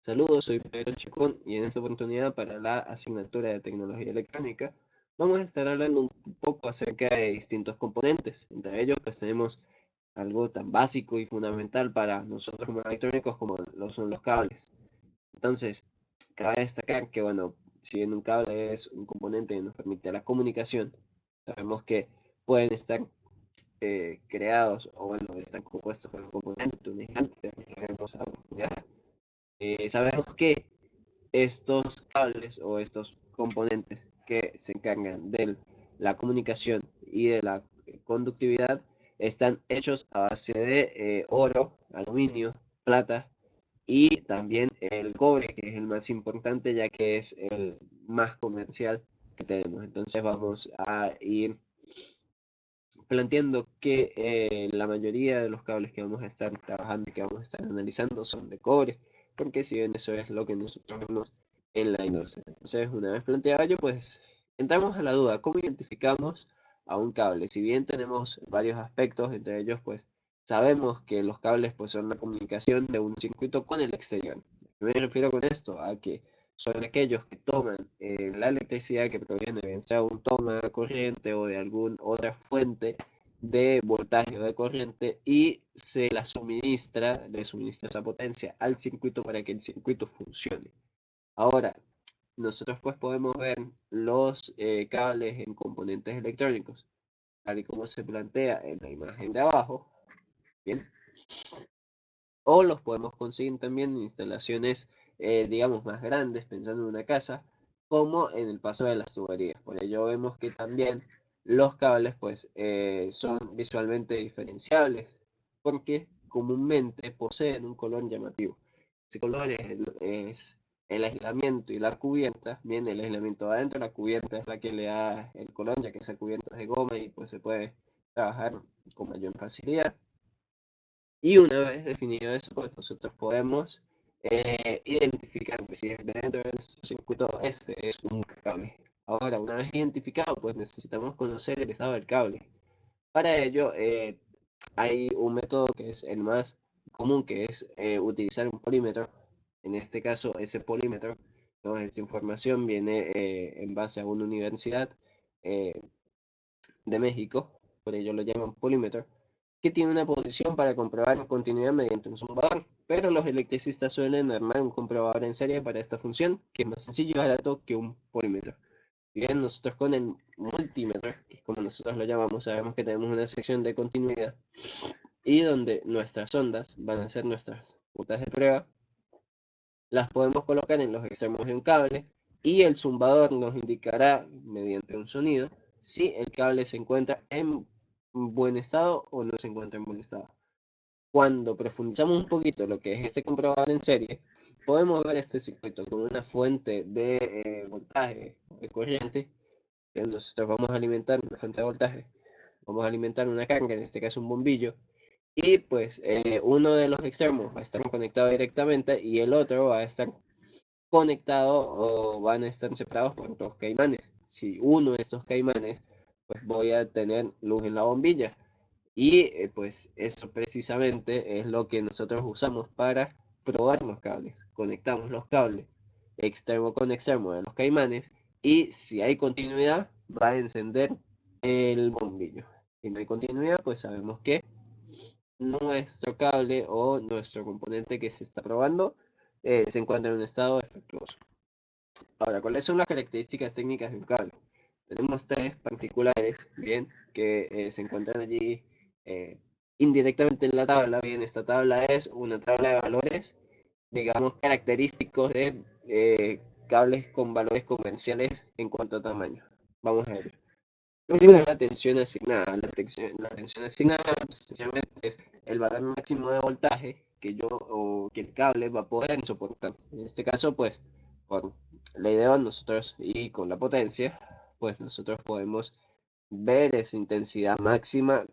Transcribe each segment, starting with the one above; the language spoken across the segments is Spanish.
Saludos, soy Pedro Chacón y en esta oportunidad para la asignatura de Tecnología Electrónica vamos a estar hablando un poco acerca de distintos componentes. Entre ellos pues tenemos algo tan básico y fundamental para nosotros como electrónicos como lo son los cables. Entonces, cabe destacar que bueno, si bien un cable es un componente que nos permite la comunicación, sabemos que pueden estar creados o bueno, están compuestos por un componente, un aislante, sabemos que estos cables o estos componentes que se encargan de la comunicación y de la conductividad están hechos a base de oro, aluminio, plata y también el cobre, que es el más importante ya que es el más comercial que tenemos. Entonces vamos a ir planteando que la mayoría de los cables que vamos a estar trabajando y que vamos a estar analizando son de cobre, porque si bien eso es lo que nosotros vemos en la industria. Entonces, una vez planteado ello, pues entramos a la duda, ¿cómo identificamos a un cable? Si bien tenemos varios aspectos, entre ellos, pues sabemos que los cables pues son la comunicación de un circuito con el exterior. Me refiero con esto a que son aquellos que toman la electricidad que proviene bien sea un toma de corriente o de alguna otra fuente de voltaje o de corriente y se la suministra, le suministra esa potencia al circuito para que el circuito funcione. Ahora, nosotros pues podemos ver los cables en componentes electrónicos, tal y como se plantea en la imagen de abajo, ¿bien? O los podemos conseguir también en instalaciones, digamos, más grandes, pensando en una casa, como en el paso de las tuberías. Por ello vemos que también los cables, pues, son visualmente diferenciables, porque comúnmente poseen un color llamativo. Ese color es el aislamiento y la cubierta. Bien, el aislamiento va adentro, la cubierta es la que le da el color, ya que esa cubierta es de goma y pues se puede trabajar con mayor facilidad. Y una vez definido eso, pues nosotros podemos identificar si dentro de nuestro circuito este es un cable. Ahora, una vez identificado, pues necesitamos conocer el estado del cable. Para ello, hay un método que es el más común, que es utilizar un polímetro. En este caso, ese polímetro, ¿no? Esa información viene en base a una universidad eh, de México, por ello lo llaman polímetro, que tiene una posición para comprobar la continuidad mediante un zumbador, pero los electricistas suelen armar un comprobador en serie para esta función, que es más sencillo y barato que un polímetro. Si bien nosotros con el multímetro, que es como nosotros lo llamamos, sabemos que tenemos una sección de continuidad y donde nuestras ondas van a ser nuestras puntas de prueba, las podemos colocar en los extremos de un cable y el zumbador nos indicará mediante un sonido si el cable se encuentra en buen estado o no se encuentra en buen estado. Cuando profundizamos un poquito lo que es este comprobador en serie, podemos ver este circuito con una fuente de voltaje de corriente, que nosotros vamos a alimentar una fuente de voltaje, vamos a alimentar una carga, en este caso un bombillo, y pues uno de los extremos va a estar conectado directamente y el otro va a estar conectado o van a estar separados por dos caimanes. Si uno de estos caimanes, pues voy a tener luz en la bombilla. Y pues eso precisamente es lo que nosotros usamos para probar los cables. Conectamos los cables extremo con extremo de los caimanes y si hay continuidad va a encender el bombillo. Si no hay continuidad, pues sabemos que nuestro cable o nuestro componente que se está probando se encuentra en un estado defectuoso. Ahora, ¿cuáles son las características técnicas de un cable? Tenemos tres particulares, bien, que se encuentran allí eh, indirectamente en la tabla. Bien, esta tabla es una tabla de valores, digamos, característicos de cables con valores comerciales en cuanto a tamaño. Vamos a ver. Lo primero es la tensión asignada. La tensión asignada sencillamente es el valor máximo de voltaje que yo o que el cable va a poder soportar. En este caso, pues, con la idea nosotros y con la potencia, pues nosotros podemos ver esa intensidad máxima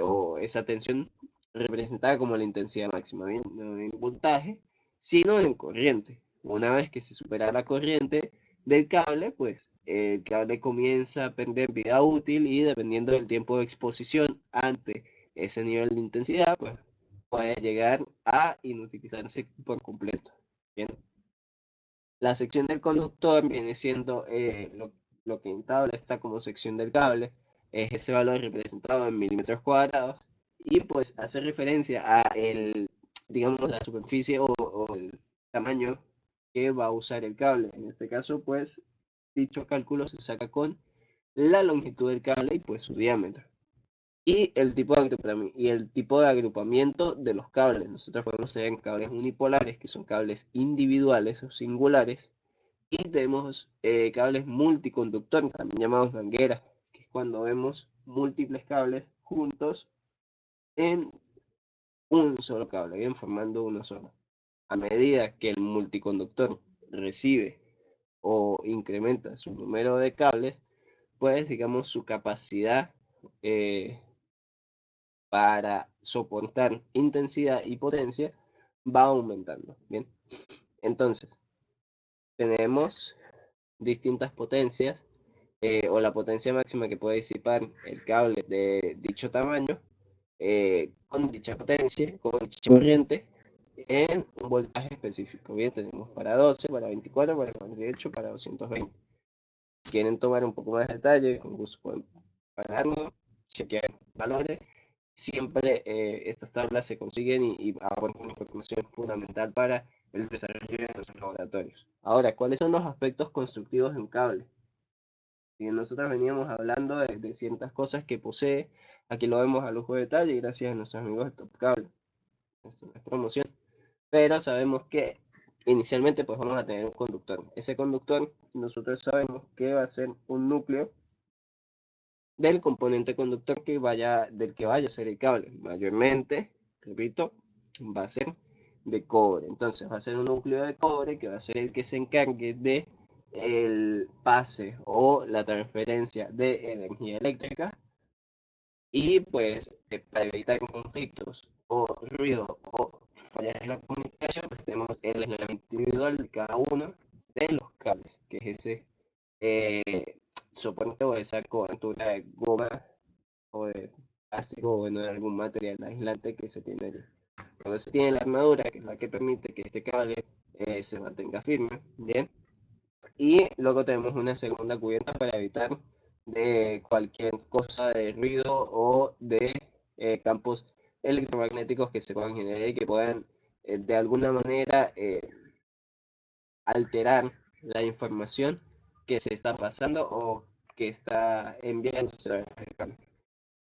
o esa tensión representada como la intensidad máxima, bien, no en voltaje, sino en corriente. Una vez que se supera la corriente del cable, pues el cable comienza a perder vida útil y dependiendo del tiempo de exposición ante ese nivel de intensidad, pues puede llegar a inutilizarse por completo. Bien. La sección del conductor viene siendo lo que en tabla está como sección del cable, es ese valor representado en milímetros cuadrados, y pues hace referencia a digamos, la superficie o el tamaño que va a usar el cable. En este caso, pues, dicho cálculo se saca con la longitud del cable y pues su diámetro. Y el tipo de agrupamiento de los cables. Nosotros podemos tener cables unipolares, que son cables individuales o singulares, y tenemos cables multiconductores, también llamados mangueras, que es cuando vemos múltiples cables juntos en un solo cable, bien formando uno solo. A medida que el multiconductor recibe o incrementa su número de cables, pues digamos su capacidad eh, para soportar intensidad y potencia va aumentando. Bien, entonces tenemos distintas potencias o la potencia máxima que puede disipar el cable de dicho tamaño con dicha potencia, con dicha corriente en un voltaje específico. Bien, tenemos para 12, para 24, para 48, para 220. Si quieren tomar un poco más de detalle, con gusto pueden pagarlo, chequear valores. Siempre estas tablas se consiguen y aportan información fundamental para el desarrollo de los laboratorios. Ahora, ¿cuáles son los aspectos constructivos de un cable? Si nosotros veníamos hablando de ciertas cosas que posee, aquí lo vemos a lujo de detalle gracias a nuestros amigos de Top Cable. Esto no es promoción, pero sabemos que inicialmente pues vamos a tener un conductor. Ese conductor nosotros sabemos que va a ser un núcleo del componente conductor del que vaya a ser el cable. Mayormente, repito, va a ser de cobre. Entonces va a ser un núcleo de cobre que va a ser el que se encargue de el pase o la transferencia de energía eléctrica, y pues para evitar conflictos o ruido o fallas en la comunicación, pues tenemos el aislamiento individual de cada uno de los cables, que es ese eh, soporte o esa cobertura de goma o de plástico o bueno, de algún material aislante que se tiene allí. Cuando se tiene la armadura, que es la que permite que este cable se mantenga firme, bien, y luego tenemos una segunda cubierta para evitar de cualquier cosa de ruido o de campos electromagnéticos que se puedan generar y que puedan de alguna manera alterar la información que se está pasando o que está enviándose.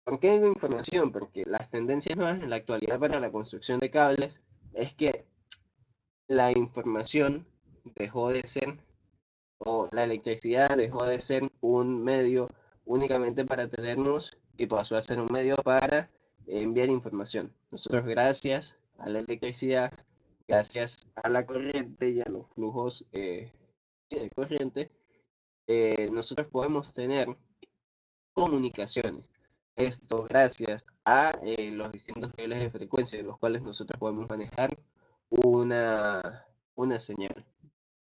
¿Por qué digo información? Porque las tendencias nuevas en la actualidad para la construcción de cables es que la información dejó de ser, o la electricidad dejó de ser un medio únicamente para tenernos y pasó a ser un medio para enviar información. Nosotros, gracias a la electricidad, gracias a la corriente y a los flujos de corriente, nosotros podemos tener comunicaciones. Esto gracias a los distintos niveles de frecuencia en los cuales nosotros podemos manejar una señal.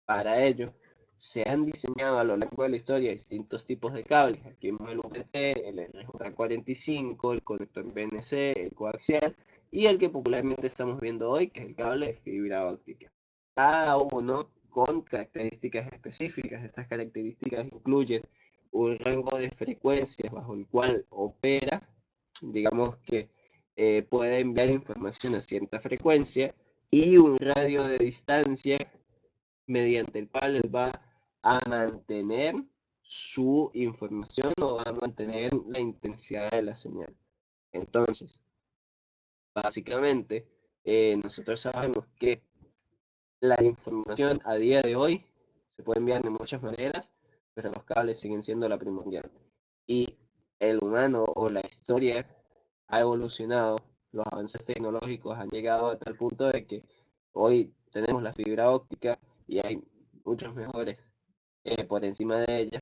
Para ello, se han diseñado a lo largo de la historia distintos tipos de cables. Aquí vemos el UPT, el RJ45, el conector BNC, el coaxial y el que popularmente estamos viendo hoy, que es el cable de fibra óptica. Cada uno con características específicas. Estas características incluyen un rango de frecuencias bajo el cual opera, digamos que puede enviar información a cierta frecuencia, y un radio de distancia mediante el cual él va a mantener su información o va a mantener la intensidad de la señal. Entonces, básicamente, nosotros sabemos que la información a día de hoy se puede enviar de muchas maneras, pero los cables siguen siendo la primordial. Y el humano o la historia ha evolucionado, los avances tecnológicos han llegado a tal punto de que hoy tenemos la fibra óptica y hay muchos mejores por encima de ella,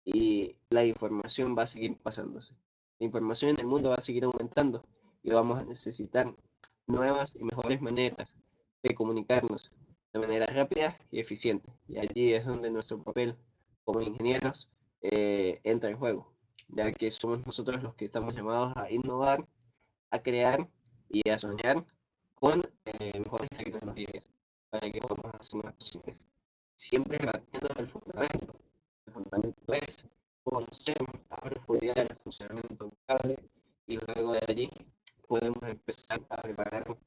y la información va a seguir pasándose. La información en el mundo va a seguir aumentando y vamos a necesitar nuevas y mejores maneras de comunicarnos de manera rápida y eficiente. Y allí es donde nuestro papel como ingenieros entra en juego, ya que somos nosotros los que estamos llamados a innovar, a crear y a soñar con mejores tecnologías para que podamos hacer más posibles. siempre partiendo del fundamento. El fundamento es conocer a profundidad el funcionamiento de un cable y luego de allí podemos empezar a preparar